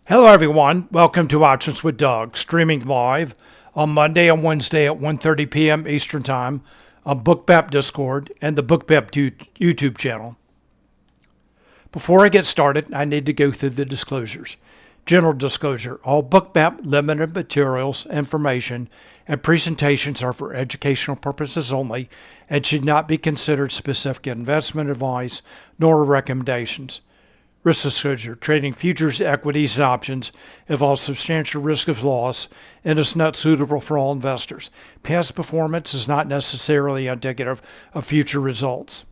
Hello everyone, welcome to Options with Doug, streaming live on Monday and Wednesday at 1:30 p.m. Eastern Time on Bookmap Discord and the Bookmap YouTube channel. Before I get started, I need to go through the disclosures. General disclosure, all Bookmap limited materials, information, and presentations are for educational purposes only and should not be considered specific investment advice nor recommendations. Risk disclosure, trading futures, equities, and options involves substantial risk of loss and is not suitable for all investors. Past performance is not necessarily indicative of future results.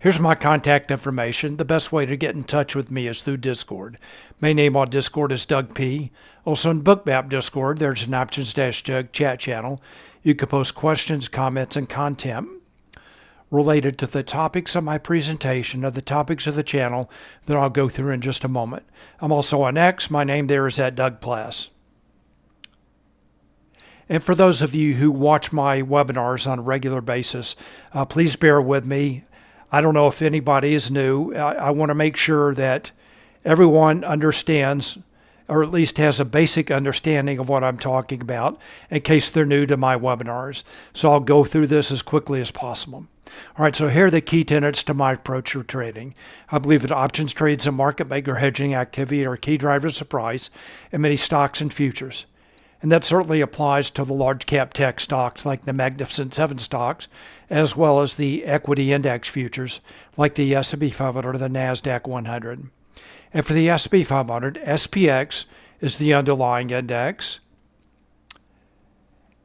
Here's my contact information. The best way to get in touch with me is through Discord. My name on Discord is Doug P. Also in Bookmap Discord, there's an Options-Doug chat channel. You can post questions, comments, and content related to the topics of my presentation or the topics of the channel that I'll go through in just a moment. I'm also on X. My name there is @Pless. And for those of you who watch my webinars on a regular basis, please bear with me. I don't know if anybody is new. I want to make sure that everyone understands, or at least has a basic understanding of what I'm talking about in case they're new to my webinars. So I'll go through this as quickly as possible. All right, so here are the key tenets to my approach to trading. I believe that options trades and market maker hedging activity are key drivers of price in many stocks and futures. And that certainly applies to the large cap tech stocks like the Magnificent Seven stocks, as well as the equity index futures like the S&P 500 or the Nasdaq 100. And for the S&P 500, SPX is the underlying index,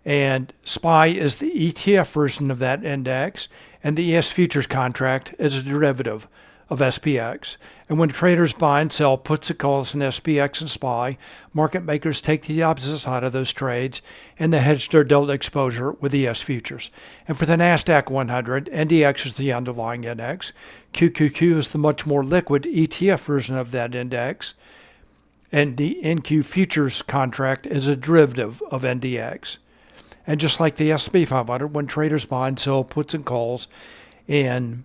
and SPY is the ETF version of that index, and the ES futures contract is a derivative of SPX. And when traders buy and sell puts and calls in SPX and SPY, market makers take the opposite side of those trades and they hedge their delta exposure with ES futures. And for the Nasdaq 100, NDX is the underlying index. QQQ is the much more liquid ETF version of that index. And the NQ futures contract is a derivative of NDX. And just like the S&P 500, when traders buy and sell puts and calls in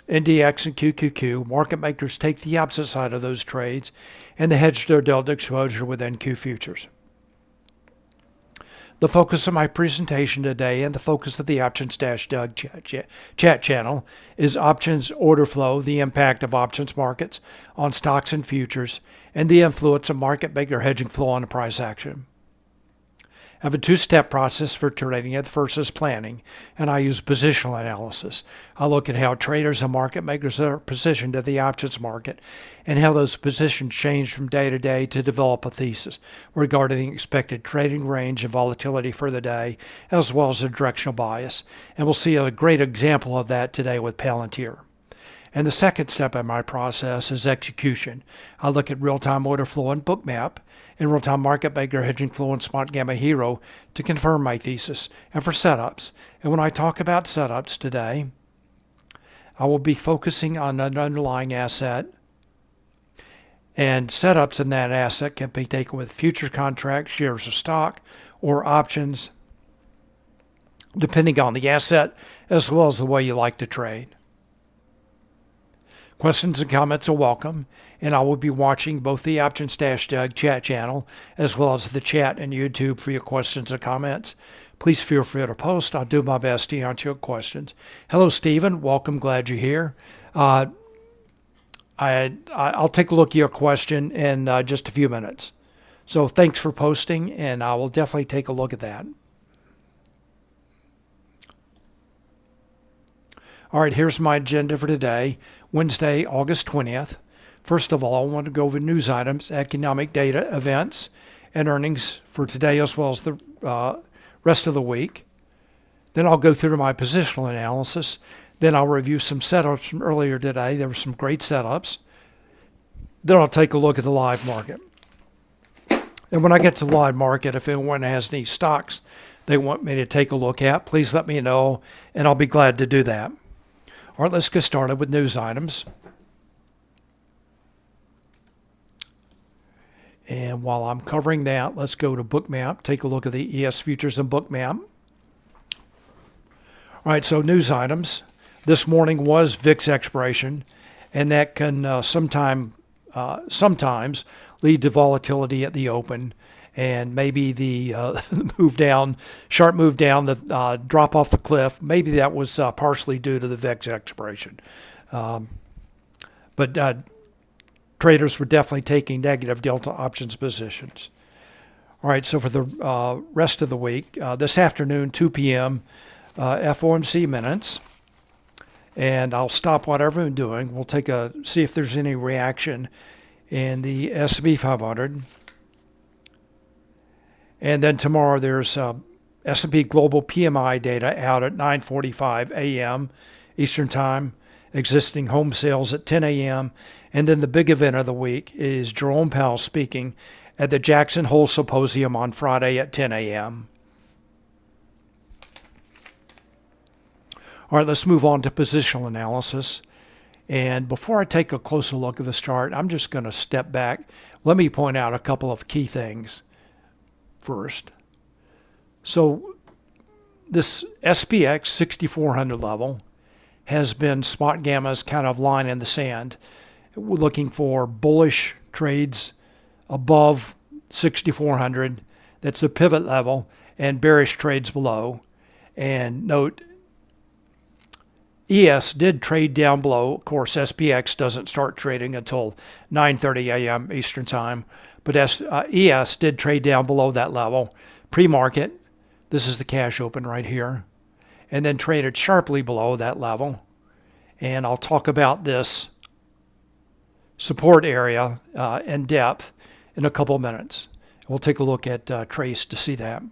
NDX and QQQ, market makers take the opposite side of those trades and they hedge their delta exposure with NQ futures. The focus of my presentation today and the focus of the Options-Doug chat channel is options order flow, the impact of options markets on stocks and futures, and the influence of market maker hedging flow on the price action. I have a two-step process for trading. The first is planning, and I use positional analysis. I look at how traders and market makers are positioned in the options market and how those positions change from day to day to develop a thesis regarding the expected trading range and volatility for the day, as well as a directional bias. And we'll see a great example of that today with Palantir. And the second step in my process is execution. I look at real-time order flow in Bookmap and real-time market maker hedging flow in Spotgamma Hero to confirm my thesis and for setups. And when I talk about setups today, I will be focusing on an underlying asset, and setups in that asset can be taken with future contracts, shares of stock, or options, depending on the asset as well as the way you like to trade. Questions and comments are welcome, and I will be watching both the Options-Doug chat channel as well as the chat and YouTube for your questions and comments. Please feel free to post. I'll do my best to answer your questions. Hello, Stephen. Welcome. Glad you're here. I'll take a look at your question in just a few minutes. So thanks for posting, and I will definitely take a look at that. All right, here's my agenda for today, Wednesday, August 20th. First of all, I want to go over news items, economic data, events, and earnings for today as well as the rest of the week. Then I'll go through my positional analysis. Then I'll review some setups from earlier today. There were some great setups. Then I'll take a look at the live market. And when I get to the live market, if anyone has any stocks they want me to take a look at, please let me know, and I'll be glad to do that. All right, let's get started with news items. And while I'm covering that, let's go to Bookmap, take a look at the ES futures and Bookmap. All right, so news items. This morning was VIX expiration, and that can sometime sometimes lead to volatility at the open, and maybe the move down, sharp move down, the drop off the cliff. Maybe that was partially due to the VIX expiration. But traders were definitely taking negative delta options positions. All right, so for the rest of the week, this afternoon, 2 p.m., FOMC minutes. And I'll stop whatever I'm doing. We'll see if there's any reaction in the S&P 500. And then tomorrow there's S&P Global PMI data out at 9:45 a.m. Eastern Time, existing home sales at 10 a.m. And then the big event of the week is Jerome Powell speaking at the Jackson Hole Symposium on Friday at 10 a.m. All right, let's move on to positional analysis. And before I take a closer look at this chart, I'm just going to step back. Let me point out a couple of key things first. So this SPX 6400 level has been Spotgamma's kind of line in the sand. We're looking for bullish trades above 6400. That's the pivot level, and bearish trades below. And note, ES did trade down below. Of course, SPX doesn't start trading until 9:30 a.m. Eastern Time. But ES did trade down below that level. Pre-market, this is the cash open right here. And then traded sharply below that level. And I'll talk about this support area in depth in a couple of minutes. We'll take a look at Trace to see that.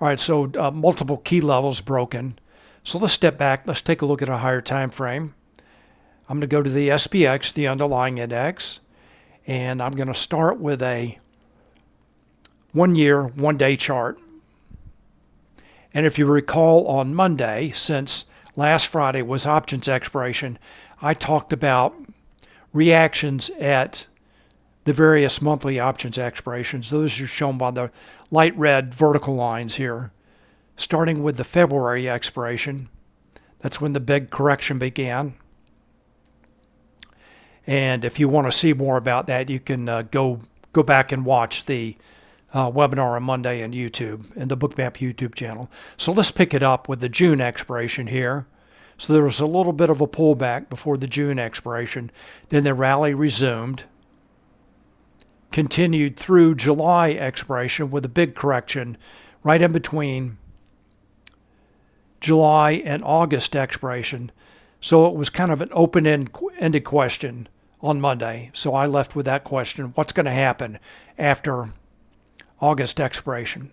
All right, so multiple key levels broken. So let's step back. Let's take a look at a higher time frame. I'm going to go to the SPX, the underlying index, and I'm going to start with a 1 year, 1 day chart. And if you recall, on Monday, since last Friday was options expiration, I talked about reactions at the various monthly options expirations. Those are shown by the light red vertical lines here. Starting with the February expiration, that's when the big correction began. And if you want to see more about that, you can go back and watch the webinar on Monday on YouTube and the Bookmap YouTube channel. So let's pick it up with the June expiration here. So there was a little bit of a pullback before the June expiration. Then the rally resumed, continued through July expiration with a big correction right in between July and August expiration. So it was kind of an open-ended question on Monday. So I left with that question: what's going to happen after August expiration?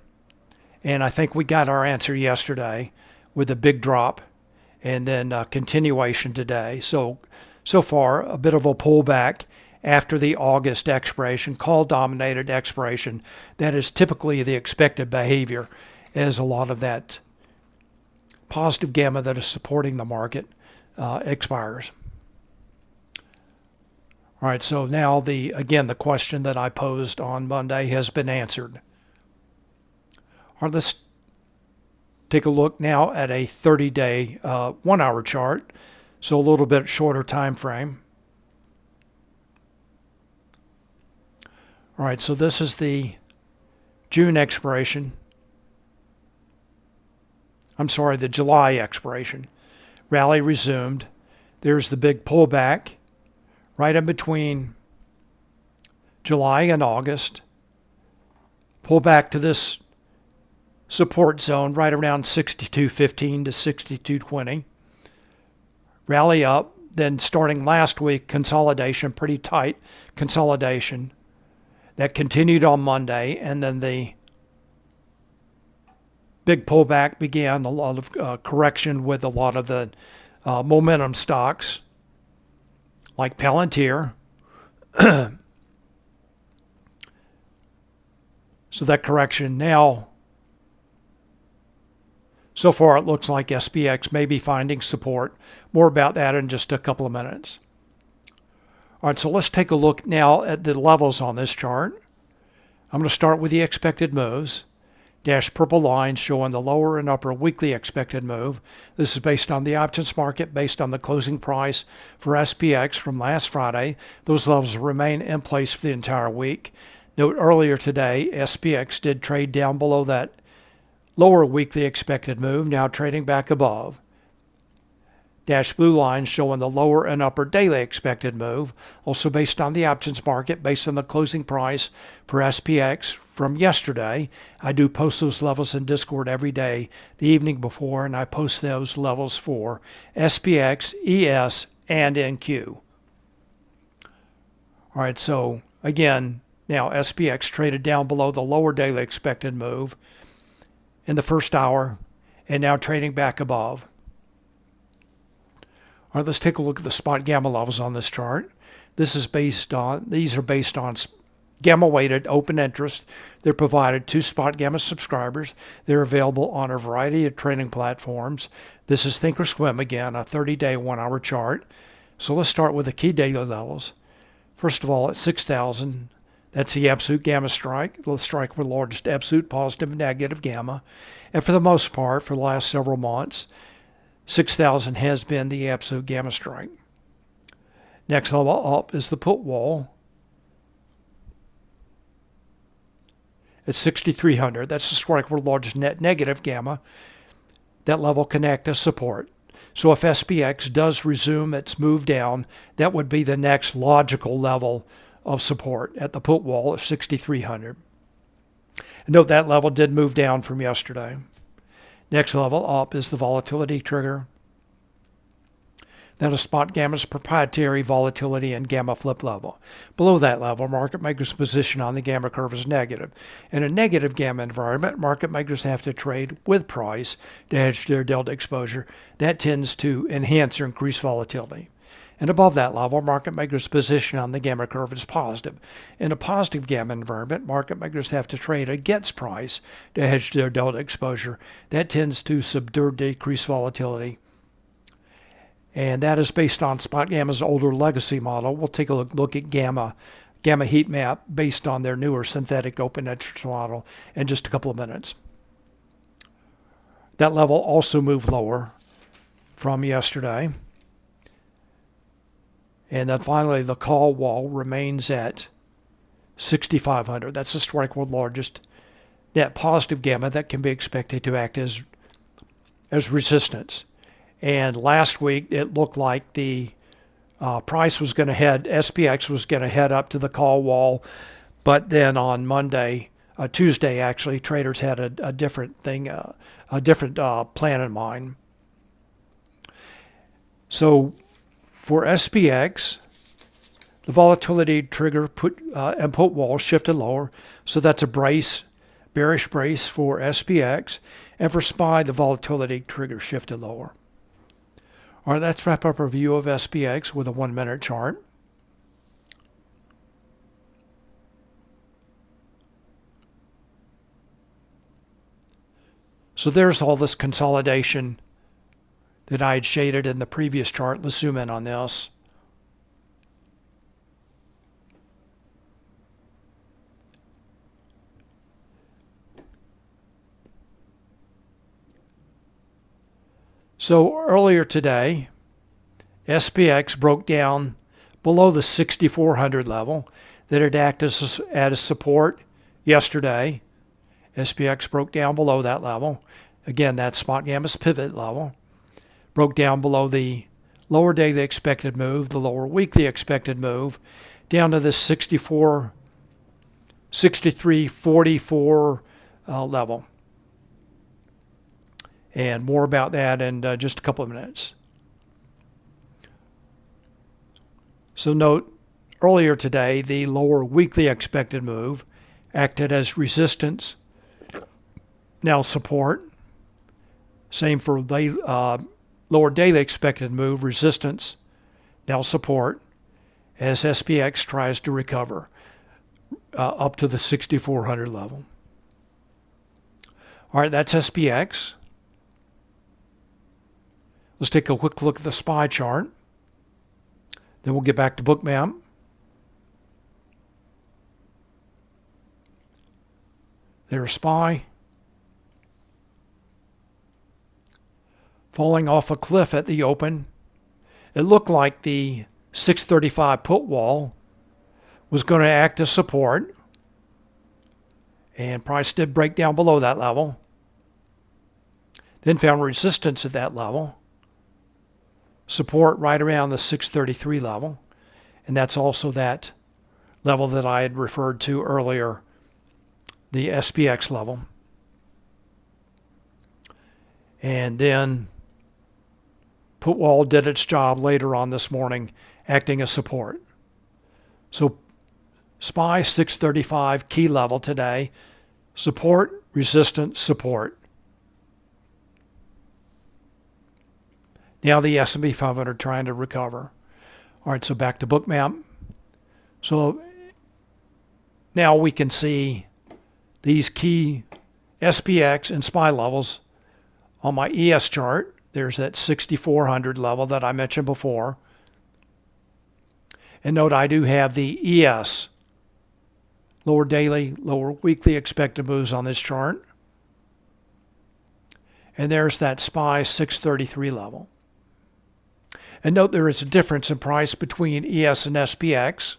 And I think we got our answer yesterday with a big drop and then continuation today. So far, a bit of a pullback after the August expiration, call-dominated expiration. That is typically the expected behavior, as a lot of that positive gamma that is supporting the market expires. All right, so now the question that I posed on Monday has been answered. All right, let's take a look now at a 30-day 1 hour chart, so a little bit shorter time frame. All right, so this is the June expiration. The July expiration. Rally resumed. There's the big pullback right in between July and August. Pull back to this support zone right around 62.15 to 62.20. Rally up. Then starting last week, consolidation, pretty tight consolidation. That continued on Monday, and then the big pullback began, a lot of correction with a lot of the momentum stocks like Palantir. So that correction now, so far it looks like SPX may be finding support. More about that in just a couple of minutes. All right, so let's take a look now at the levels on this chart. I'm going to start with the expected moves. Dash purple line showing the lower and upper weekly expected move. This is based on the options market, based on the closing price for SPX from last Friday. Those levels remain in place for the entire week. Note earlier today, SPX did trade down below that lower weekly expected move, now trading back above. Dash blue line showing the lower and upper daily expected move, also based on the options market, based on the closing price for SPX from yesterday. I do post those levels in Discord every day, the evening before, and I post those levels for SPX, ES, and NQ. All right, so again, now SPX traded down below the lower daily expected move in the first hour, and now trading back above. All right, let's take a look at the Spotgamma levels on this chart. These are based on gamma weighted open interest. They're provided to Spotgamma subscribers. They're available on a variety of trading platforms. This is Thinkorswim again, a 30-day 1-hour chart. So let's start with the key daily levels. First of all, at 6,000, that's the absolute gamma strike. The strike with the largest absolute positive and negative gamma. And for the most part, for the last several months, 6,000 has been the absolute gamma strike. Next level up is the put wall at 6,300. That's the strike with the largest net negative gamma. That level can act as support. So if SPX does resume its move down, that would be the next logical level of support at the put wall at 6,300. Note that level did move down from yesterday. Next level up is the volatility trigger. That is Spotgamma's proprietary volatility and gamma flip level. Below that level, market makers' position on the gamma curve is negative. In a negative gamma environment, market makers have to trade with price to hedge their delta exposure. That tends to enhance or increase volatility. And above that level, market makers' position on the gamma curve is positive. In a positive gamma environment, market makers have to trade against price to hedge their delta exposure. That tends to subdue or decrease volatility. And that is based on Spotgamma's older legacy model. We'll take a look at gamma heat map based on their newer synthetic open interest model in just a couple of minutes. That level also moved lower from yesterday. And then finally, the call wall remains at 6,500. That's the strike world largest net positive gamma that can be expected to act as resistance. And last week, it looked like the price was going to SPX was going to head up to the call wall. But then on Tuesday, actually, traders had a different thing, a different plan in mind. So for SPX, the volatility trigger and put wall shifted lower. So that's a bearish brace for SPX. And for SPY, the volatility trigger shifted lower. All right, let's wrap up our review of SPX with a 1-minute chart. So there's all this consolidation that I had shaded in the previous chart. Let's zoom in on this. So earlier today, SPX broke down below the 6,400 level that had acted as support yesterday. SPX broke down below that level. Again, that's Spotgamma's pivot level. Broke down below the lower daily expected move, the lower weekly expected move, down to the 63.44 level. And more about that in just a couple of minutes. So note, earlier today, the lower weekly expected move acted as resistance, now support. Same for lower daily expected move, resistance, now support, as SPX tries to recover up to the 6,400 level. All right, that's SPX. Let's take a quick look at the SPY chart. Then we'll get back to Bookmap. There's SPY. falling off a cliff at the open. It looked like the 635 put wall was going to act as support, and price did break down below that level, then found resistance at that level, support right around the 633 level, and that's also that level that I had referred to earlier, the SPX level. And then put wall did its job later on this morning, acting as support. So SPY 635 key level today, support, resistance, support. Now the S&P 500 trying to recover. All right, so back to Bookmap. So now we can see these key SPX and SPY levels on my ES chart. There's that 6,400 level that I mentioned before. And note I do have the ES, lower daily, lower weekly expected moves on this chart. And there's that SPY 633 level. And note there is a difference in price between ES and SPX.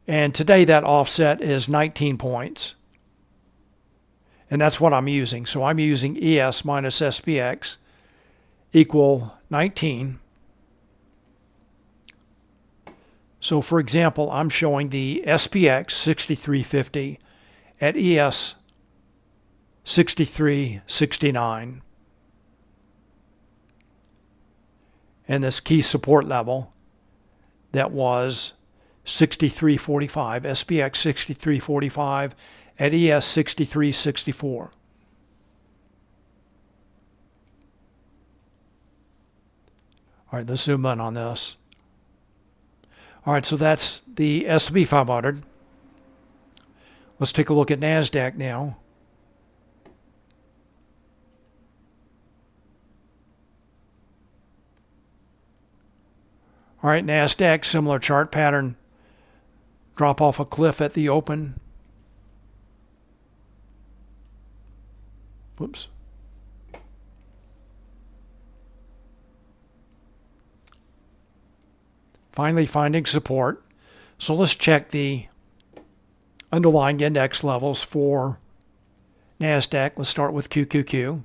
And today that offset is 19 points. And that's what I'm using. So I'm using ES minus SPX equal 19. So for example, I'm showing the SPX 6350 at ES 6369. And this key support level that was 6345, SPX 6345 at ES 6364. All right, let's zoom in on this. All right, so that's the S&P 500. Let's take a look at Nasdaq now. All right, Nasdaq, similar chart pattern. Drop off a cliff at the open. Whoops. Finally finding support. So let's check the underlying index levels for Nasdaq. Let's start with QQQ.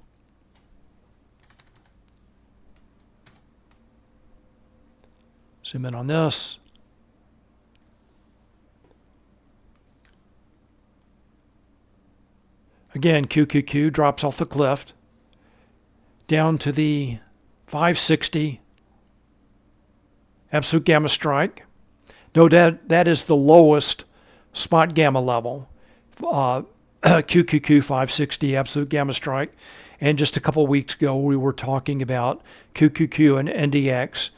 Zoom in on this. Again, QQQ drops off the cliff down to the 560 absolute gamma strike. Note that is the lowest spot gamma level. QQQ 560 absolute gamma strike. And just a couple weeks ago, we were talking about QQQ and NDX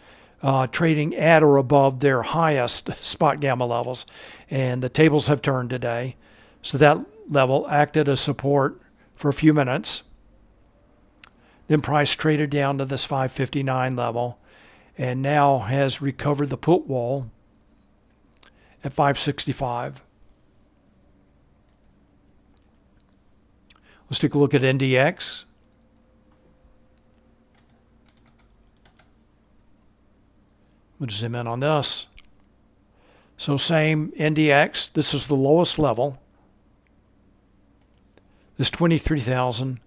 trading at or above their highest spot gamma levels. And the tables have turned today. So that level acted as support for a few minutes. Then price traded down to this 559 level and now has recovered the put wall at 565. Let's take a look at NDX. We'll zoom in on this. So same NDX. This is the lowest level. This 23,000,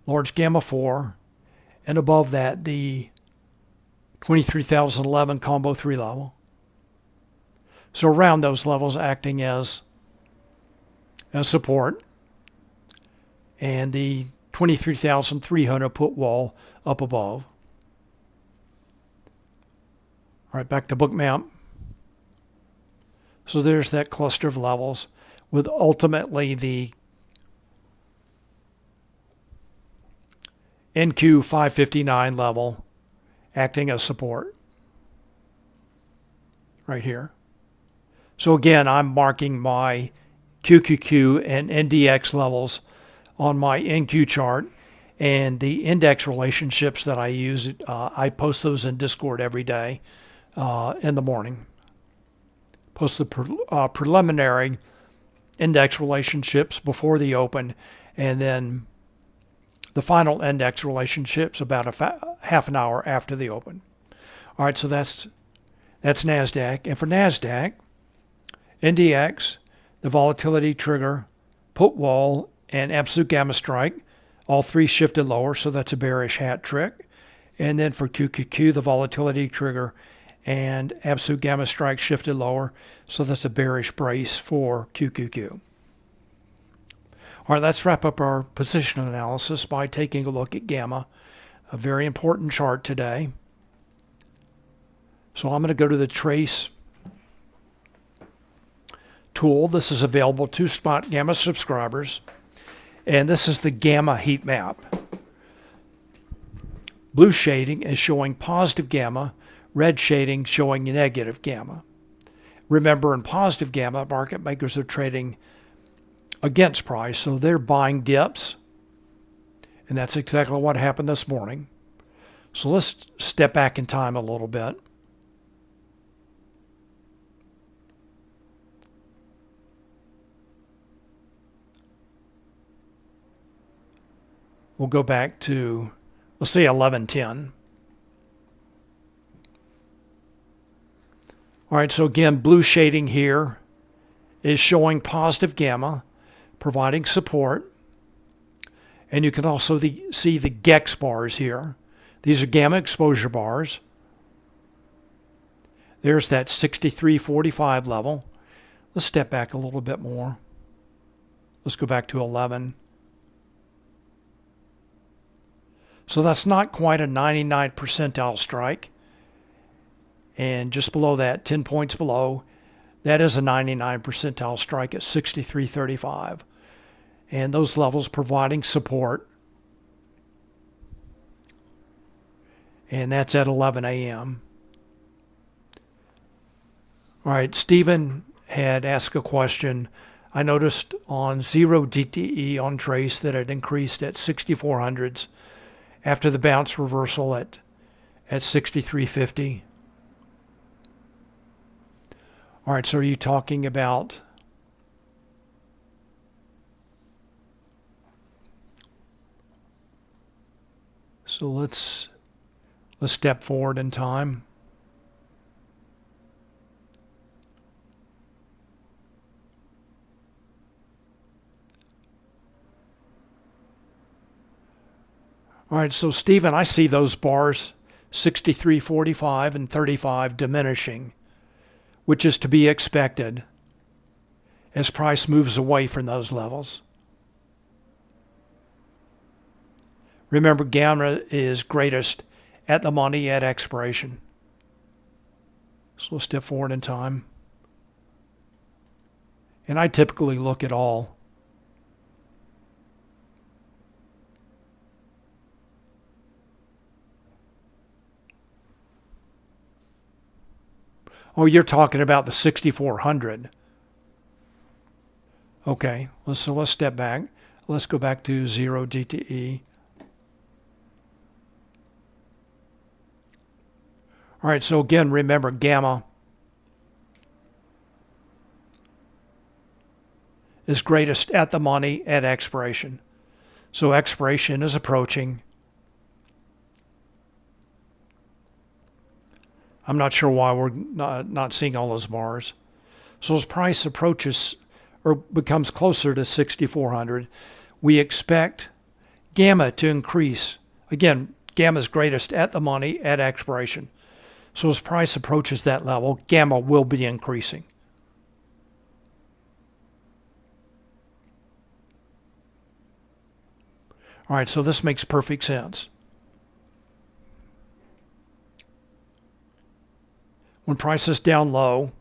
large gamma 4, and above that the 23,011 combo 3 level. So around those levels acting as support, and the 23,300 put wall up above. All right, back to Bookmap. So there's that cluster of levels with ultimately the NQ 559 level acting as support right here. So again, I'm marking my QQQ and NDX levels on my NQ chart, and the index relationships that I use, I post those in Discord every day in the morning. Post the preliminary index relationships before the open, and then The final index relationship's about half an hour after the open. All right, so that's Nasdaq. And for Nasdaq, NDX, the volatility trigger, put wall, and absolute gamma strike, all three shifted lower, so that's a bearish hat trick. And then for QQQ, the volatility trigger and absolute gamma strike shifted lower, so that's a bearish brace for QQQ. All right, let's wrap up our position analysis by taking a look at Gamma, a very important chart today. So I'm going to go to the Trace tool. This is available to Spotgamma subscribers, and this is the Gamma heat map. Blue shading is showing positive Gamma, red shading showing negative Gamma. Remember, in positive Gamma, market makers are trading against price, so they're buying dips, and that's exactly what happened this morning. So let's step back in time a little bit. We'll go back to, let's say, 11:10. All right, so again, blue shading here is showing positive Gamma, providing support. And you can also see the GEX bars here. These are Gamma exposure bars. There's that 63.45 level. Let's step back a little bit more. Let's go back to 11. So that's not quite a 99th percentile strike. And just below that, 10 points below, that is a 99 percentile strike at 63.35. And those levels providing support. And that's at 11 a.m. All right, Stephen had asked a question. I noticed on 0 DTE on Trace that it increased at 6400s after the bounce reversal at 63.50. All right, so are you talking about so let's step forward in time. All right, so Stephen, I see those bars 63.45 and 35 diminishing, which is to be expected as price moves away from those levels. Remember, Gamma is greatest at the money at expiration. So we'll step forward in time. And I typically look at all. Oh, you're talking about the 6400. Okay, so let's step back. Let's go back to 0 DTE. All right, so again, remember Gamma is greatest at the money at expiration. So expiration is approaching. I'm not sure why we're not seeing all those bars. So as price approaches or becomes closer to 6,400, we expect Gamma to increase. Again, Gamma is greatest at the money at expiration. So as price approaches that level, Gamma will be increasing. All right, so this makes perfect sense. When price is down low,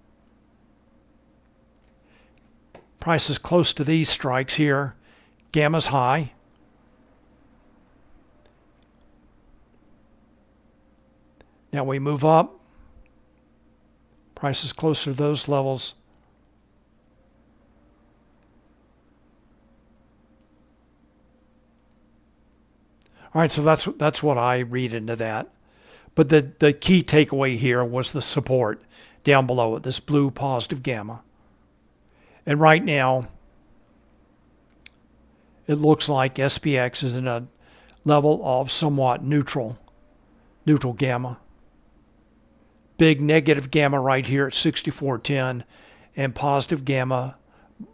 price is close to these strikes here, Gamma's high. Now we move up, price is closer to those levels. All right, so that's what I read into that. But the key takeaway here was the support down below it, this blue positive Gamma. And right now, it looks like SPX is in a level of somewhat neutral gamma. Big negative gamma right here at 64.10 and positive gamma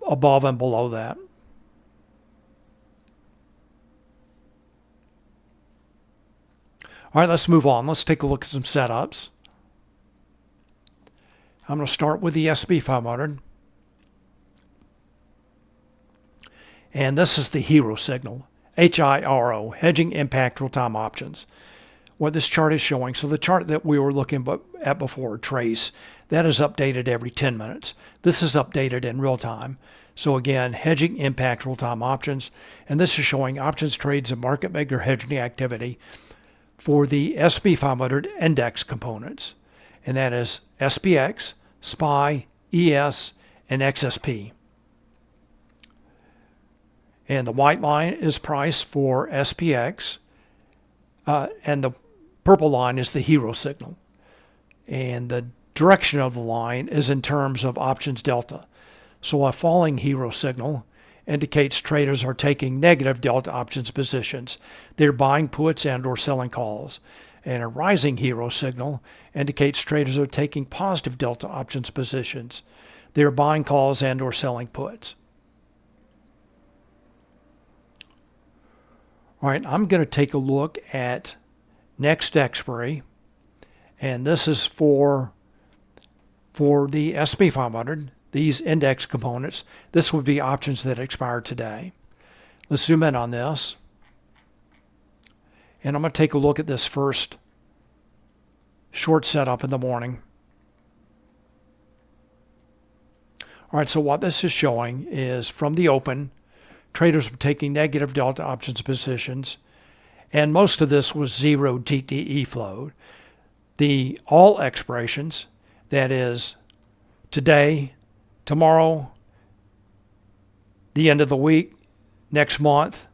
above and below that. All right, let's move on. Let's take a look at some setups. I'm going to start with the S&P 500. And this is the hero signal, HIRO, Hedging Impact Real-Time Options. What this chart is showing, so the chart that we were looking at before, Trace, that is updated every 10 minutes. This is updated in real time. So again, Hedging Impact Real-Time Options, and this is showing options trades and market maker hedging activity for the S&P 500 index components, and that is SPX, SPY, ES, and XSP. And the white line is price for SPX, and the purple line is the hero signal. And the direction of the line is in terms of options delta. So a falling hero signal indicates traders are taking negative delta options positions. They're buying puts and or selling calls. And a rising hero signal indicates traders are taking positive delta options positions. They're buying calls and or selling puts. All right, I'm going to take a look at next expiry, and this is for the S&P 500. These index components, this would be options that expire today. Let's zoom in on this. And I'm going to take a look at this first short setup in the morning. All right, so what this is showing is from the open, traders were taking negative delta options positions, and most of this was zero DTE flow. The all expirations, that is today, tomorrow, the end of the week, next month,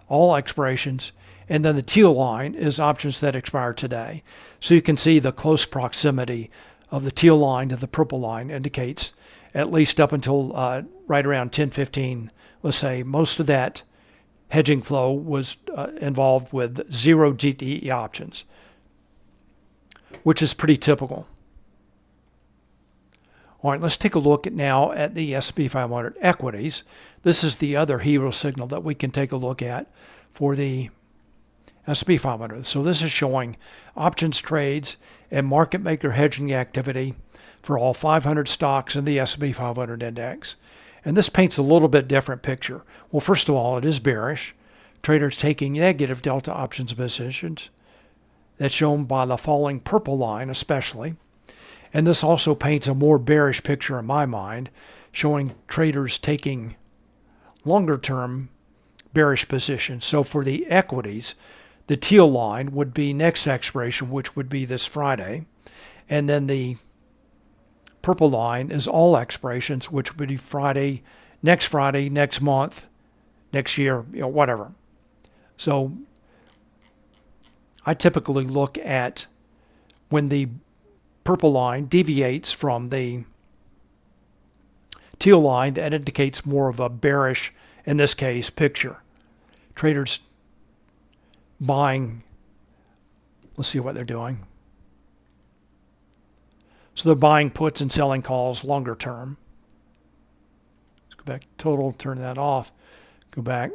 all expirations, and then the teal line is options that expire today. So you can see the close proximity of the teal line to the purple line indicates at least up until right around 10:15, let's say, most of that hedging flow was involved with zero DTE options, which is pretty typical. All right, let's take a look now at the S&P 500 equities. This is the other hero signal that we can take a look at for the S&P 500. So this is showing options trades and market maker hedging activity for all 500 stocks in the S&P 500 index. And this paints a little bit different picture. Well, first of all, it is bearish. Traders taking negative delta options positions. That's shown by the falling purple line especially. And this also paints a more bearish picture in my mind, showing traders taking longer-term bearish positions. So for the equities, the teal line would be next expiration, which would be this Friday. And then the purple line is all expirations, which would be Friday, next month, next year, whatever. So I typically look at when the purple line deviates from the teal line, that indicates more of a bearish, in this case, picture. Traders buying, let's see what they're doing. So they're buying puts and selling calls longer term. Let's go back to total, turn that off, go back.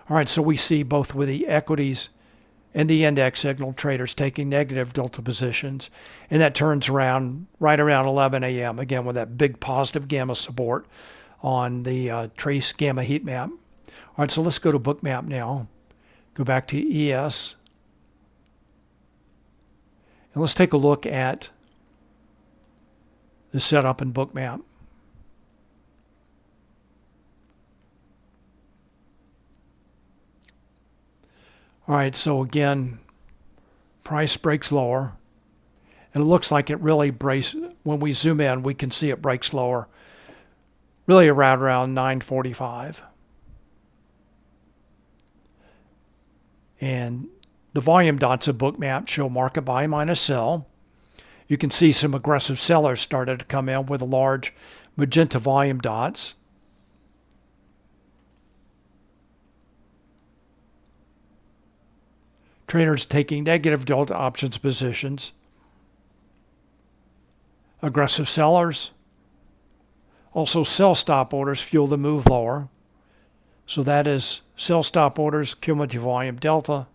All right, so we see both with the equities and the index signal, traders taking negative delta positions, and that turns around right around 11 a.m. again with that big positive gamma support on the trace gamma heat map. All right, so let's go to Bookmap now. Go back to ES. And let's take a look at the setup in Bookmap. All right, so again, price breaks lower. And it looks like it really breaks, when we zoom in, we can see it breaks lower, really around 9:45. And the volume dots of Bookmap show market buy minus sell. You can see some aggressive sellers started to come in with large magenta volume dots. Traders taking negative delta options positions. Aggressive sellers. Also, sell stop orders fuel the move lower. So that is sell stop orders, cumulative volume delta,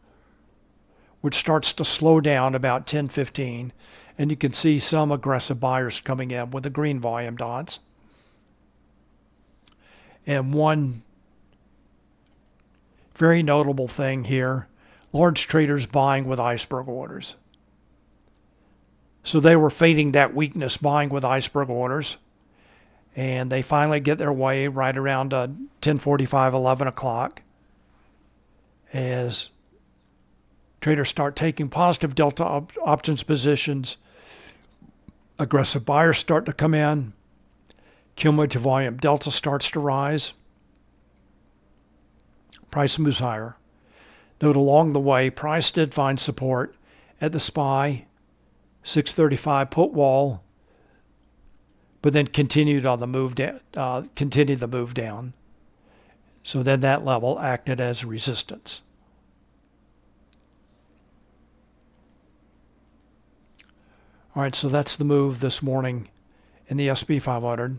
which starts to slow down about 10:15. And you can see some aggressive buyers coming in with the green volume dots. And one very notable thing here, large traders buying with iceberg orders. So they were fading that weakness, buying with iceberg orders. And they finally get their way right around 10:45, 11 o'clock as traders start taking positive delta options positions. Aggressive buyers start to come in. Cumulative volume delta starts to rise. Price moves higher. Note along the way, price did find support at the SPY 635 put wall, but then continued on the move down. Continued the move down. So then that level acted as resistance. All right, so that's the move this morning in the SP 500.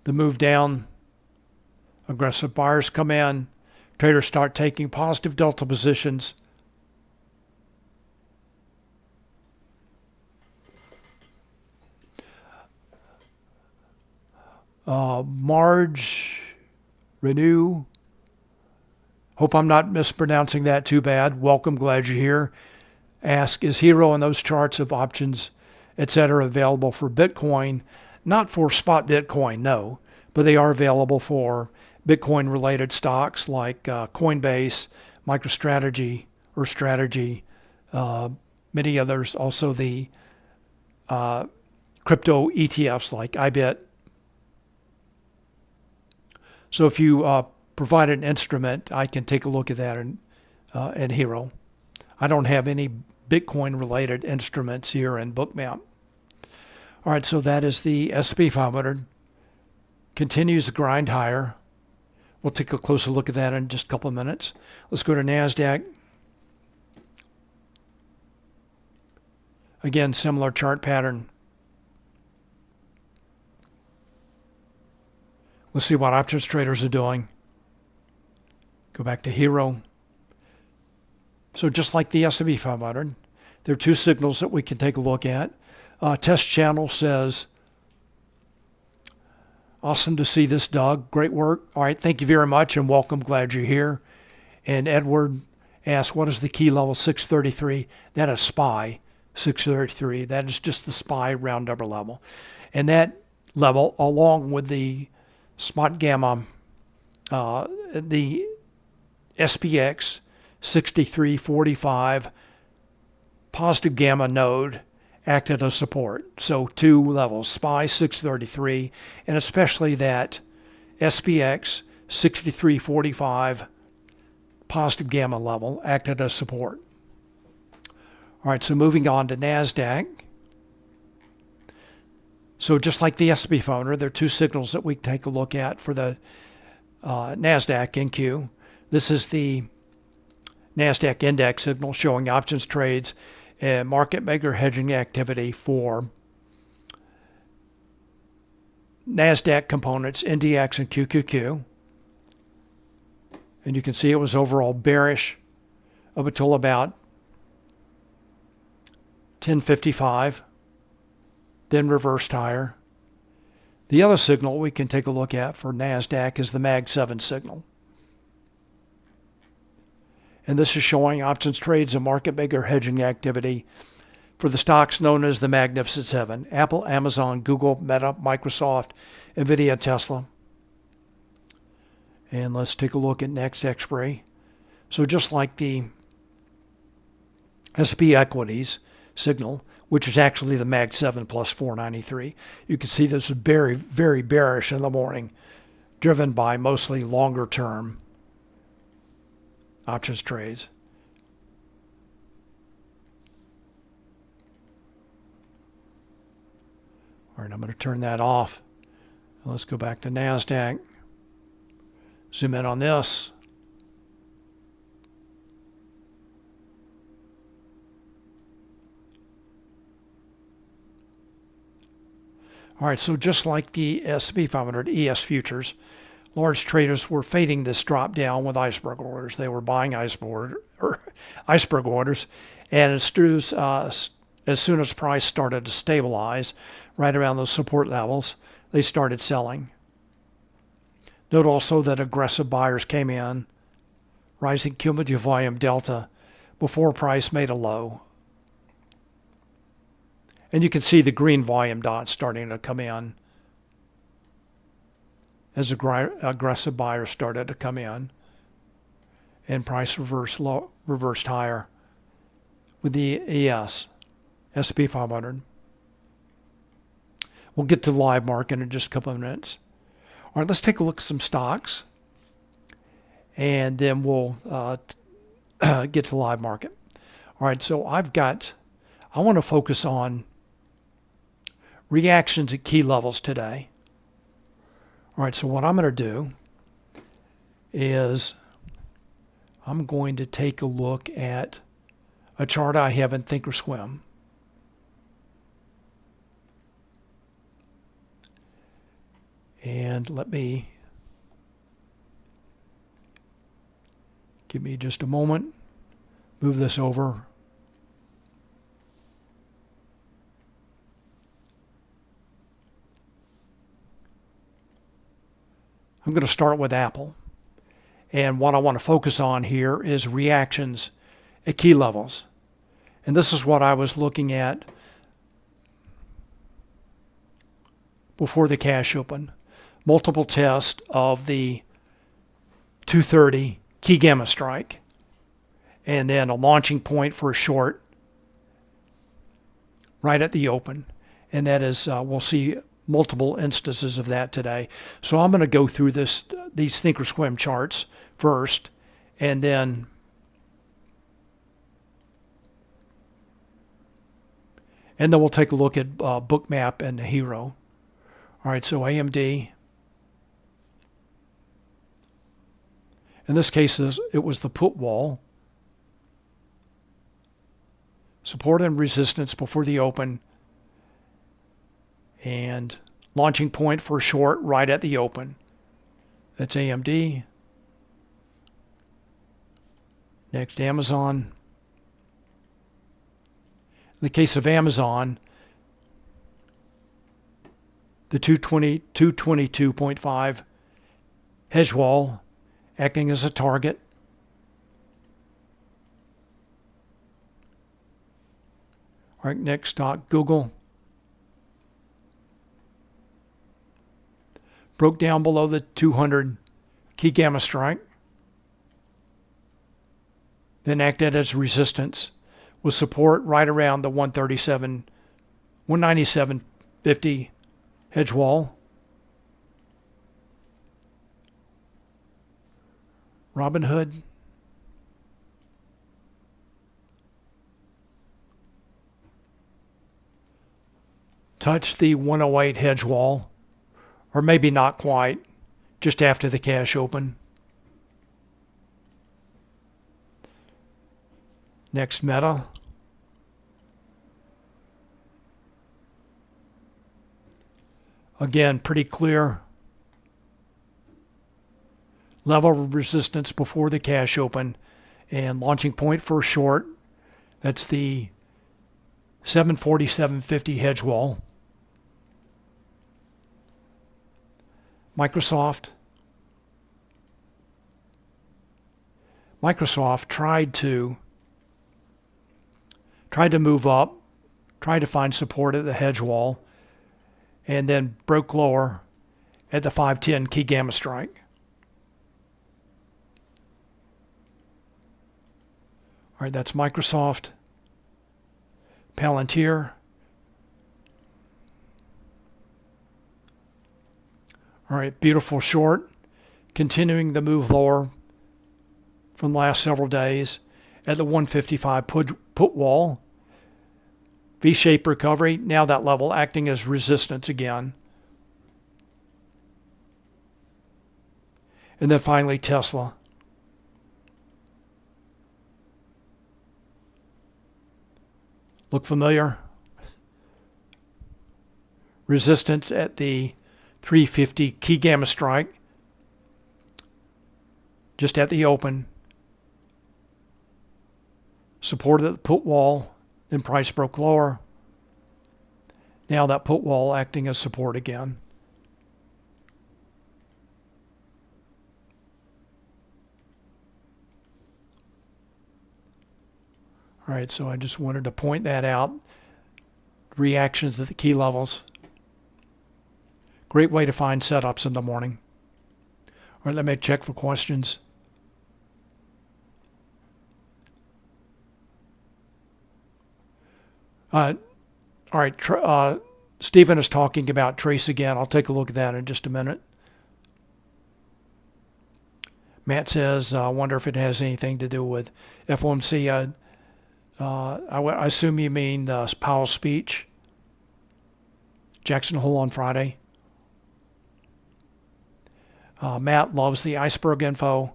The move down, aggressive buyers come in, traders start taking positive delta positions. Marge, Renew, hope I'm not mispronouncing that too bad. Welcome, glad you're here. Ask, is Hero and those charts of options, etc., available for Bitcoin? Not for spot Bitcoin, no, but they are available for Bitcoin-related stocks like Coinbase, MicroStrategy, or Strategy, many others. Also the crypto ETFs like IBIT. So if you provide an instrument, I can take a look at that in Hero. I don't have any Bitcoin-related instruments here in Bookmap. All right, so that is the SP 500. Continues to grind higher. We'll take a closer look at that in just a couple of minutes. Let's go to Nasdaq. Again, similar chart pattern. Let's see what options traders are doing. Go back to Hero. So just like the S&P 500, there are two signals that we can take a look at. Test channel says, awesome to see this, Doug. Great work. All right, thank you very much and welcome. Glad you're here. And Edward asked, what is the key level 633? That is SPY 633. That is just the SPY round number level. And that level, along with the Spotgamma, the SPX 6345 positive gamma node, acted as support. So two levels, SPY 633, and especially that SPX 6345 positive gamma level acted as support. All right, so moving on to Nasdaq. So just like the S&P 500, there are two signals that we take a look at for the Nasdaq NQ. This is the Nasdaq index signal showing options trades and market maker hedging activity for Nasdaq components, NDX and QQQ. And you can see it was overall bearish up until about 10:55, then reversed higher. The other signal we can take a look at for Nasdaq is the Mag 7 signal. And this is showing options trades and market maker hedging activity for the stocks known as the Magnificent Seven: Apple, Amazon, Google, Meta, Microsoft, Nvidia, Tesla. And let's take a look at next expiry. So just like the SP equities signal, which is actually the Mag 7 plus 493, you can see this is very, very bearish in the morning, driven by mostly longer term options trades. All right, I'm going to turn that off. Let's go back to Nasdaq. Zoom in on this. All right, so just like the S&P 500 ES futures, large traders were fading this drop down with iceberg orders. They were buying iceberg orders, and as soon as price started to stabilize right around those support levels, they started selling. Note also that aggressive buyers came in, rising cumulative volume delta before price made a low. And you can see the green volume dots starting to come in as aggressive buyers started to come in, and price reversed higher with the S&P 500. We'll get to the live market in just a couple of minutes. All right, let's take a look at some stocks, and then we'll get to the live market. All right, so I want to focus on reactions at key levels today. All right, so what I'm going to do is I'm going to take a look at a chart I have in Thinkorswim. And give me just a moment, move this over. I'm going to start with Apple. And what I want to focus on here is reactions at key levels. And this is what I was looking at before the cash open. Multiple tests of the 230 key gamma strike. And then a launching point for a short right at the open. And that is, we'll see multiple instances of that today. So I'm going to go through these Thinkorswim charts first, and then we'll take a look at Bookmap and Hero. All right, so AMD. In this case, it was the put wall. Support and resistance before the open, and launching point for a short right at the open. That's AMD. Next, Amazon. In the case of Amazon, the 222.5 hedge wall acting as a target. All right, next stock, Google. Broke down below the 200 key gamma strike, then acted as resistance with support right around the 197.50 hedge wall. Robinhood. Touched the 108 hedge wall, or maybe not quite, just after the cash open. Next, Meta. Again, pretty clear level of resistance before the cash open, and launching point for a short. That's the 747.50 hedge wall. Microsoft tried to move up, tried to find support at the hedge wall, and then broke lower at the 510 key gamma strike. All right, that's Microsoft. Palantir. All right, beautiful short, continuing the move lower from the last several days at the 155 put wall. V-shaped recovery, now that level acting as resistance again. And then finally, Tesla. Look familiar? Resistance at the 350 key gamma strike, just at the open. Support at the put wall, then price broke lower. Now that put wall acting as support again. All right, so I just wanted to point that out. Reactions at the key levels. Great way to find setups in the morning. All right, let me check for questions. All right, Stephen is talking about Trace again. I'll take a look at that in just a minute. Matt says, I wonder if it has anything to do with FOMC. I assume you mean Powell's speech. Jackson Hole on Friday. Matt loves the iceberg info.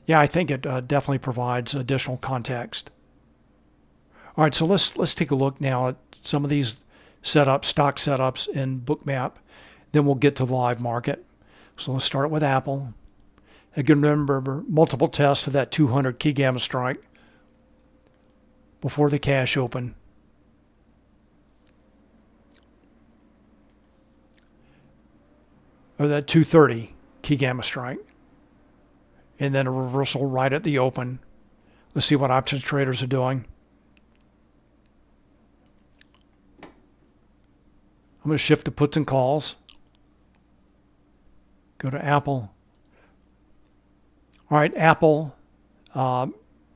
Yeah, I think it definitely provides additional context. All right, so let's take a look now at some of these setups, stock setups in Bookmap. Then we'll get to the live market. So let's start with Apple. Again, remember multiple tests of that 200 key gamma strike before the cash open. Or that 230 key gamma strike. And then a reversal right at the open. Let's see what options traders are doing. I'm going to shift to puts and calls. Go to Apple. All right, Apple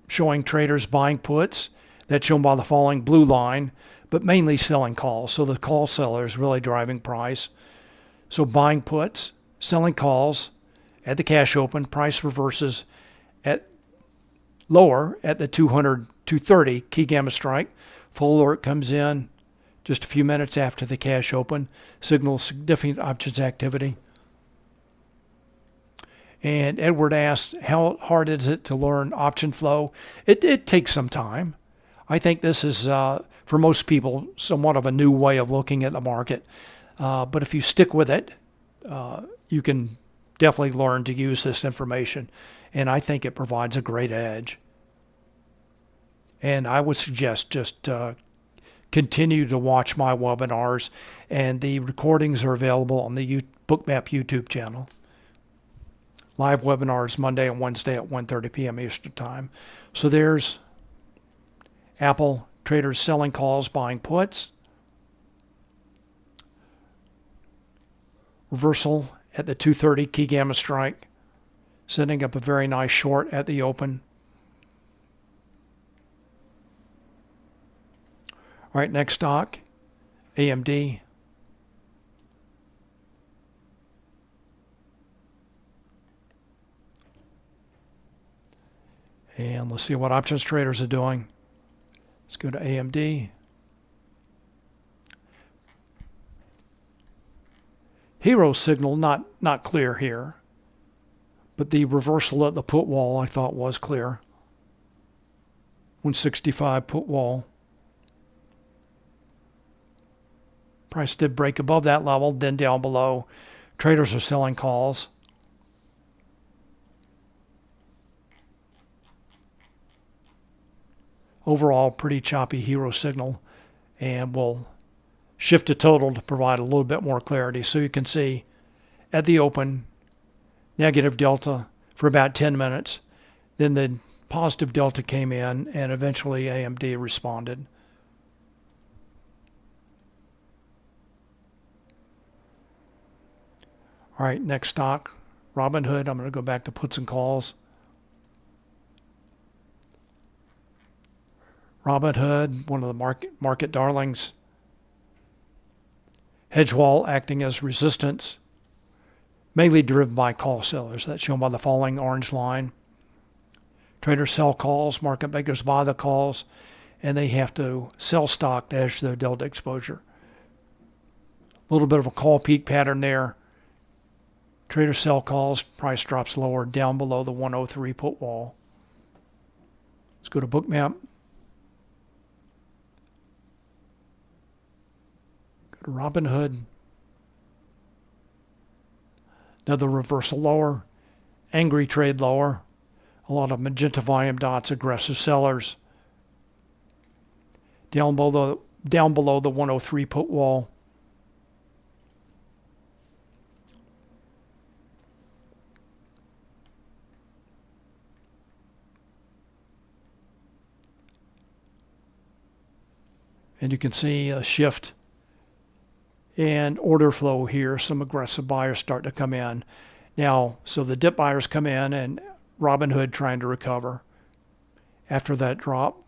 showing traders buying puts. That's shown by the following blue line, but mainly selling calls. So the call seller is really driving price. So buying puts, selling calls at the cash open, price reverses at lower at the 230 key gamma strike. Full alert comes in just a few minutes after the cash open, signals significant options activity. And Edward asked, how hard is it to learn option flow? It takes some time. I think this is, for most people, somewhat of a new way of looking at the market. But if you stick with it, you can definitely learn to use this information. And I think it provides a great edge. And I would suggest just continue to watch my webinars. And the recordings are available on the Bookmap YouTube channel. Live webinars Monday and Wednesday at 1:30 p.m. Eastern Time. So there's Apple traders selling calls, buying puts. Reversal at the 230 key gamma strike, setting up a very nice short at the open. All right, next stock, AMD. And let's see what options traders are doing. Let's go to AMD. Hero signal not clear here, but the reversal at the put wall I thought was clear. 165 put wall. Price did break above that level, then down below. Traders are selling calls. Overall, pretty choppy hero signal, and we'll shift to total to provide a little bit more clarity. So you can see at the open, negative delta for about 10 minutes. Then the positive delta came in, and eventually AMD responded. All right, next stock, Robinhood. I'm going to go back to puts and calls. Robinhood, one of the market darlings. Hedge wall acting as resistance, mainly driven by call sellers. That's shown by the following orange line. Traders sell calls, market makers buy the calls, and they have to sell stock to hedge their delta exposure. A little bit of a call peak pattern there. Trader sell calls, price drops lower down below the 103 put wall. Let's go to Bookmap. Go to Robinhood. Another reversal lower. Angry trade lower. A lot of magenta volume dots, aggressive sellers. Down below the 103 put wall. And you can see a shift and order flow here. Some aggressive buyers start to come in. Now, so the dip buyers come in and Robinhood trying to recover after that drop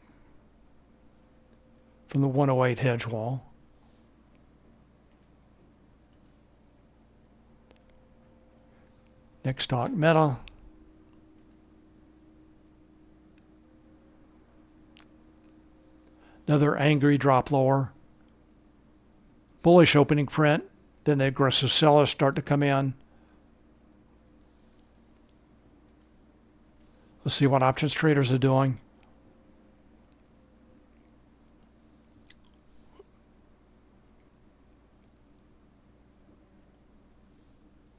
from the 108 hedge wall. Next stock, Meta. Another angry drop lower. Bullish opening print. Then the aggressive sellers start to come in. Let's see what options traders are doing.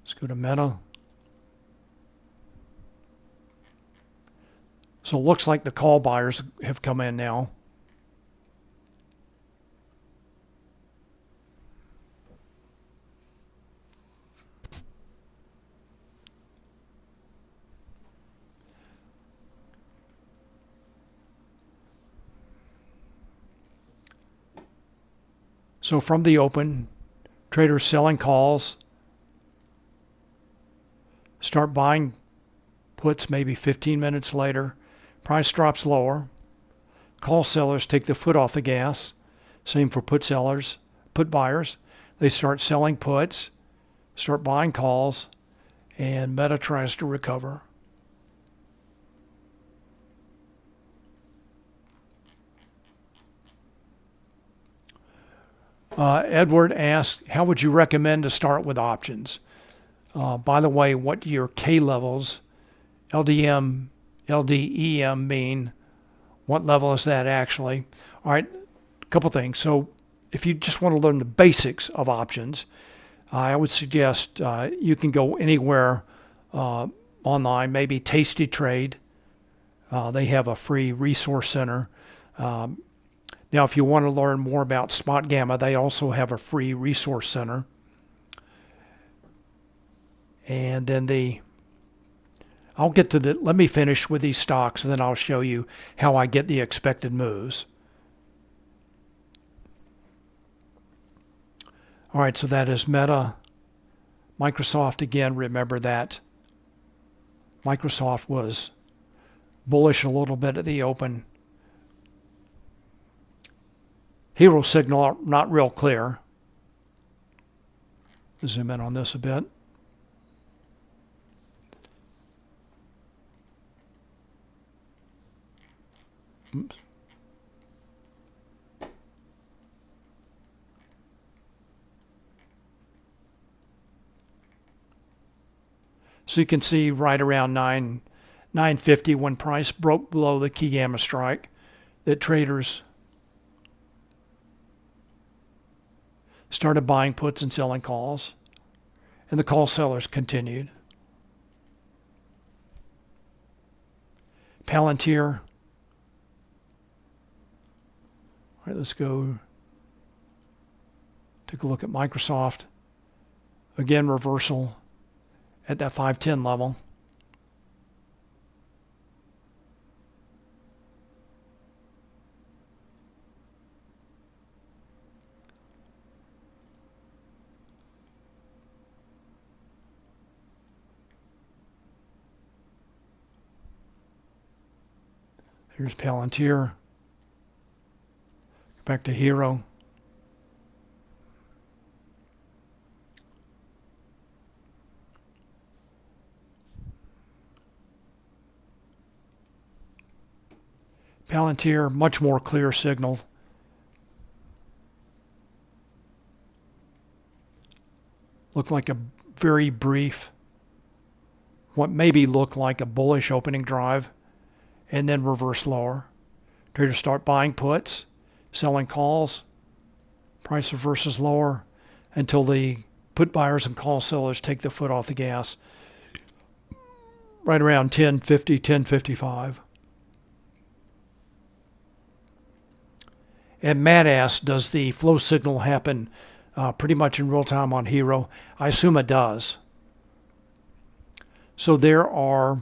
Let's go to Meta. So it looks like the call buyers have come in now. So from the open, traders selling calls, start buying puts maybe 15 minutes later. Price drops lower. Call sellers take the foot off the gas. Same for put sellers, put buyers. They start selling puts, start buying calls, and Meta tries to recover. Edward asked, how would you recommend to start with options? By the way, what do your K levels, LDM, LDEM mean? What level is that actually? All right, a couple things. So if you just want to learn the basics of options, I would suggest you can go anywhere online, maybe Tasty Trade. They have a free resource center. Now, if you want to learn more about Spotgamma, they also have a free resource center. And then let me finish with these stocks, and then I'll show you how I get the expected moves. All right, so that is Meta. Microsoft, again, remember that Microsoft was bullish a little bit at the open. Hero signal, not real clear. Zoom in on this a bit. Oops. So you can see right around 950 when price broke below the key gamma strike that traders started buying puts and selling calls, and the call sellers continued. Palantir. All right, let's go take a look at Microsoft. Again, reversal at that 510 level. Here's Palantir. Back to Hero. Palantir, much more clear signal. Looked like a very brief, what maybe looked like a bullish opening drive, and then reverse lower. Traders start buying puts, selling calls, price reverses lower until the put buyers and call sellers take the foot off the gas right around 10:50, 10:55. And Matt asked, does the flow signal happen pretty much in real time on Hero? I assume it does. So there are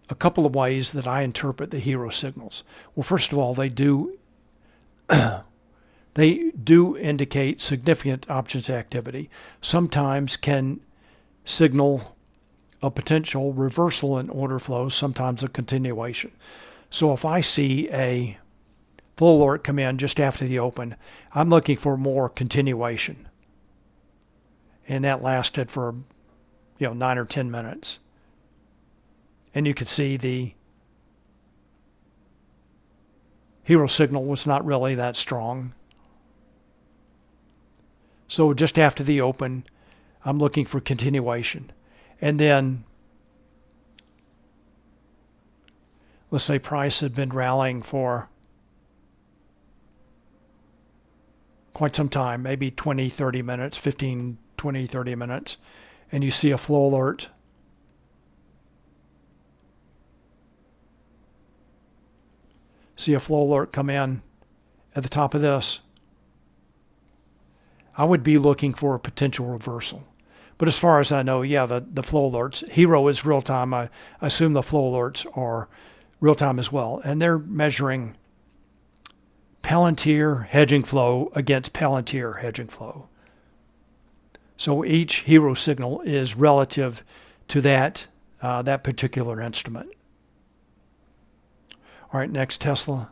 a couple of ways that I interpret the Hero signals. Well, first of all, they do indicate significant options activity. Sometimes can signal a potential reversal in order flow, sometimes a continuation. So if I see a flow alert come in just after the open, I'm looking for more continuation. And that lasted for 9 or 10 minutes. And you could see the Hero signal was not really that strong. So just after the open, I'm looking for continuation. And then, let's say price had been rallying for quite some time, maybe 20, 30 minutes, 15, 20, 30 minutes, and you see a flow alert. See a flow alert come in at the top of this. I would be looking for a potential reversal. But as far as I know, the flow alerts, Hero is real time. I assume the flow alerts are real time as well. And they're measuring Palantir hedging flow against Palantir hedging flow. So each Hero signal is relative to that particular instrument. All right, next, Tesla.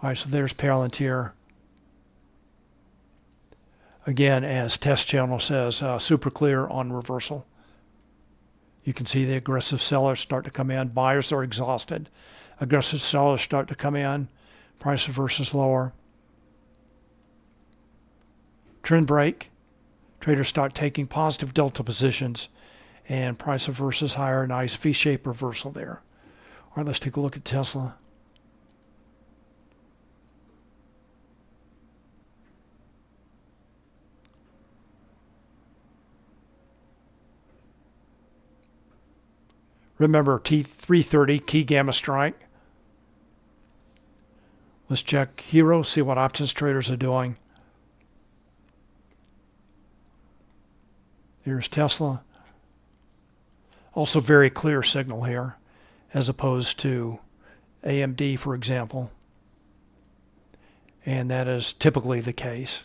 All right, so there's Palantir. Again, as test channel says, super clear on reversal. You can see the aggressive sellers start to come in. Buyers are exhausted. Aggressive sellers start to come in. Price reverses lower. Trend break. Traders start taking positive delta positions. And price reverses higher. Nice V-shaped reversal there. All right, let's take a look at Tesla. Remember T330 key gamma strike. Let's check Hero, see what options traders are doing. Here's Tesla. Also very clear signal here, as opposed to AMD, for example. And that is typically the case.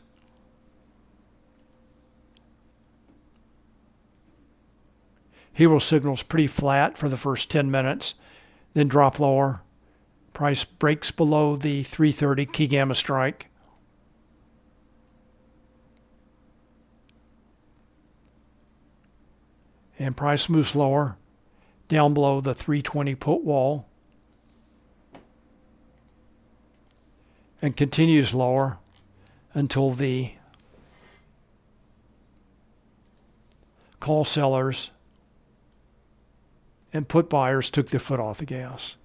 Hero signals pretty flat for the first 10 minutes, then drop lower. Price breaks below the 330 key gamma strike. And price moves lower, down below the 320 put wall. And continues lower until the call sellers and put buyers took their foot off the gas.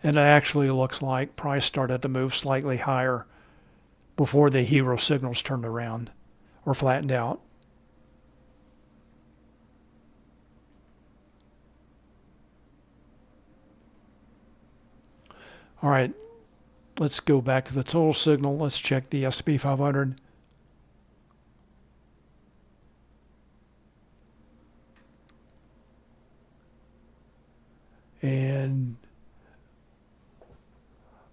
And it actually looks like price started to move slightly higher before the Hero signals turned around or flattened out. All right, let's go back to the total signal. Let's check the S&P 500. And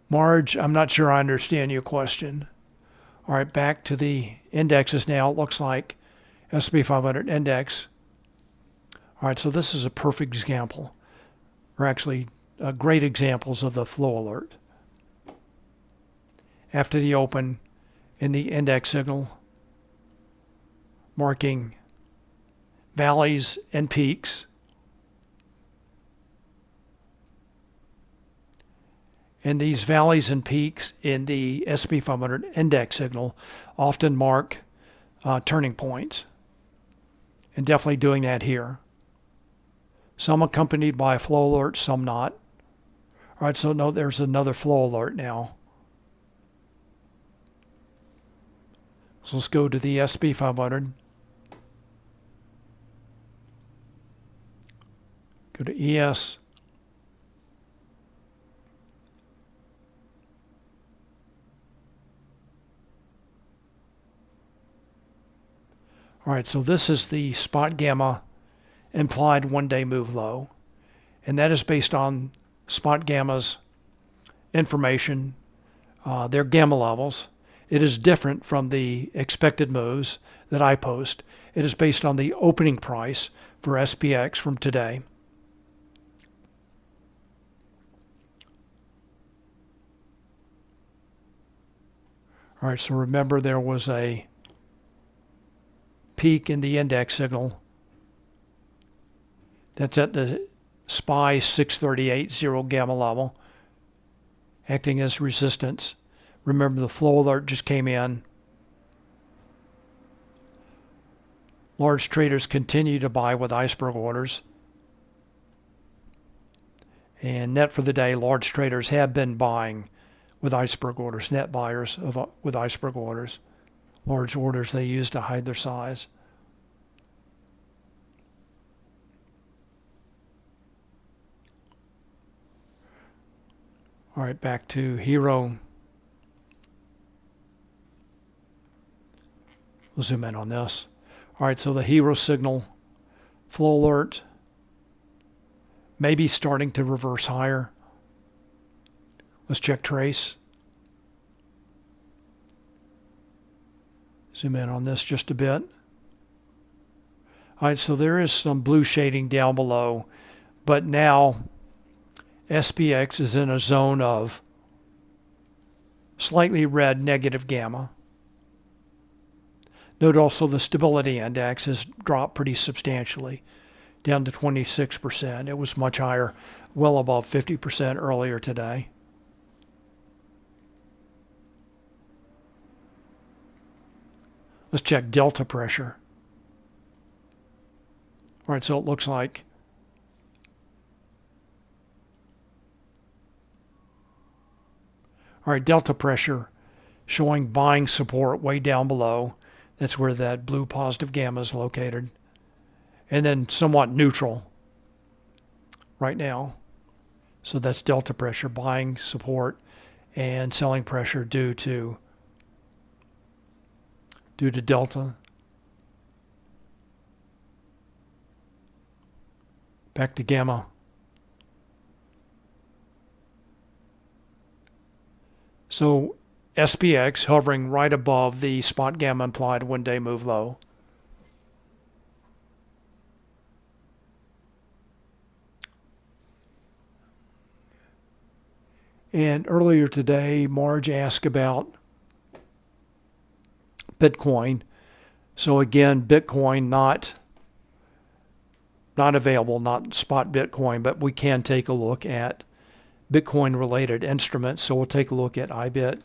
Marge, I'm not sure I understand your question. All right, back to the indexes now. It looks like S&P 500 index. All right, so this is a perfect example, or actually great examples of the flow alert. After the open in the index signal, marking valleys and peaks, And these valleys and peaks in the S&P 500 index signal often mark turning points, and definitely doing that here. Some accompanied by a flow alert, some not. All right, so no, there's another flow alert now. So let's go to the S&P 500. Go to ES. All right, so this is the Spotgamma implied one-day move low, and that is based on Spotgamma's information, their gamma levels. It is different from the expected moves that I post. It is based on the opening price for SPX from today. All right, so remember there was a peak in the index signal. That's at the SPY 638.0 gamma level, acting as resistance. Remember, the flow alert just came in. Large traders continue to buy with iceberg orders. And net for the day, large traders have been buying with iceberg orders, net buyers with iceberg orders. Large orders they use to hide their size. All right, back to Hero. We'll zoom in on this. All right, so the Hero signal, flow alert, maybe starting to reverse higher. Let's check trace. Zoom in on this just a bit. All right, so there is some blue shading down below, but now SPX is in a zone of slightly red negative gamma. Note also the stability index has dropped pretty substantially, down to 26%. It was much higher, well above 50% earlier today. Let's check delta pressure. All right, so it looks like delta pressure showing buying support way down below. That's where that blue positive gamma is located. And then somewhat neutral right now. So that's delta pressure, buying support, and selling pressure due to delta. Back to gamma. So SPX hovering right above the Spotgamma implied one-day move low. And earlier today, Marge asked about Bitcoin. So again, Bitcoin not available, not spot Bitcoin, but we can take a look at Bitcoin related instruments. So we'll take a look at IBIT.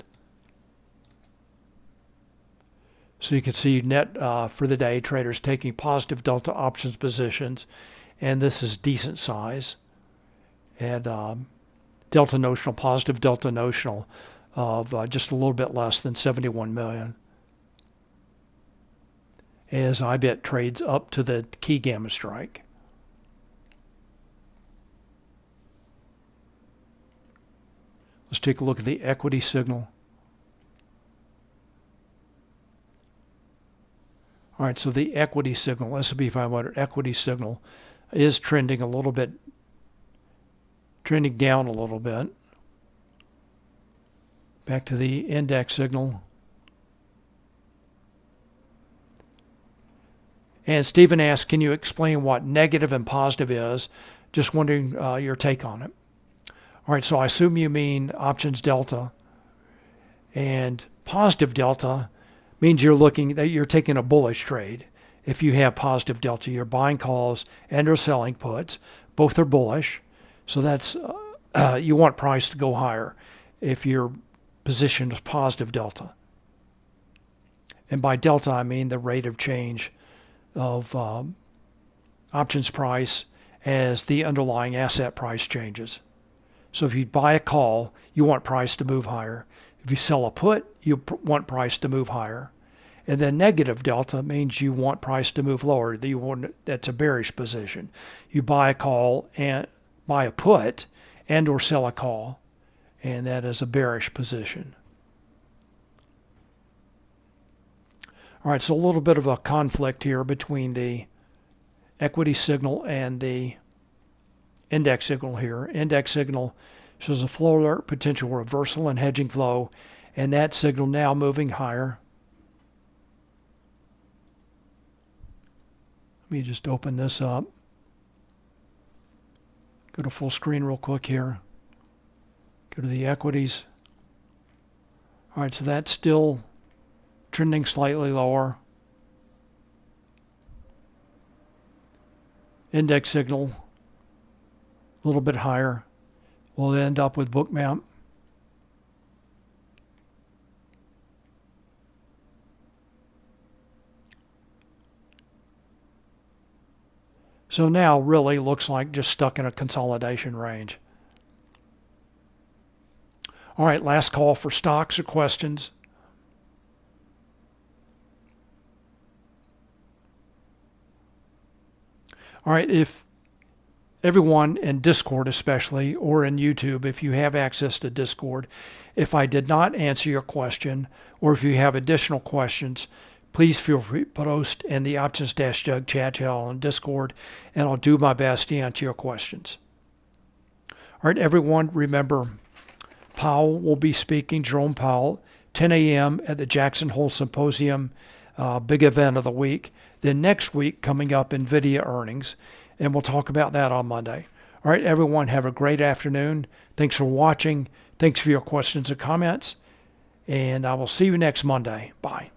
So you can see net for the day, traders taking positive delta options positions, and this is decent size. And delta notional, positive delta notional of just a little bit less than 71 million. As IBIT trades up to the key gamma strike. Let's take a look at the equity signal. All right, so the equity signal, S&P 500 equity signal, is trending down a little bit. Back to the index signal. And Stephen asked, can you explain what negative and positive is? Just wondering your take on it. All right, so I assume you mean options delta. And positive delta means you're taking a bullish trade. If you have positive delta, you're buying calls and or selling puts. Both are bullish. So that's you want price to go higher if your position is positive delta. And by delta, I mean the rate of change of options price as the underlying asset price changes. So if you buy a call, you want price to move higher. If you sell a put, you want price to move higher. And then negative delta means you want price to move lower. That's a bearish position. You buy a call and buy a put and or sell a call, and that is a bearish position. All right, so a little bit of a conflict here between the equity signal and the index signal here. Index signal shows a flow alert, potential reversal and hedging flow, and that signal now moving higher. Let me just open this up. Go to full screen real quick here. Go to the equities. All right, so that's still trending slightly lower. Index signal a little bit higher. We'll end up with Bookmap. So now really looks like just stuck in a consolidation range. All right, last call for stocks or questions. All right, if everyone in Discord especially, or in YouTube, if you have access to Discord, if I did not answer your question, or if you have additional questions, please feel free to post in the Options-Jug chat channel on Discord, and I'll do my best to answer your questions. All right, everyone, remember, Powell will be speaking, Jerome Powell, 10 a.m. at the Jackson Hole Symposium, big event of the week. Then next week, coming up, NVIDIA earnings, and we'll talk about that on Monday. All right, everyone, have a great afternoon. Thanks for watching. Thanks for your questions and comments, and I will see you next Monday. Bye.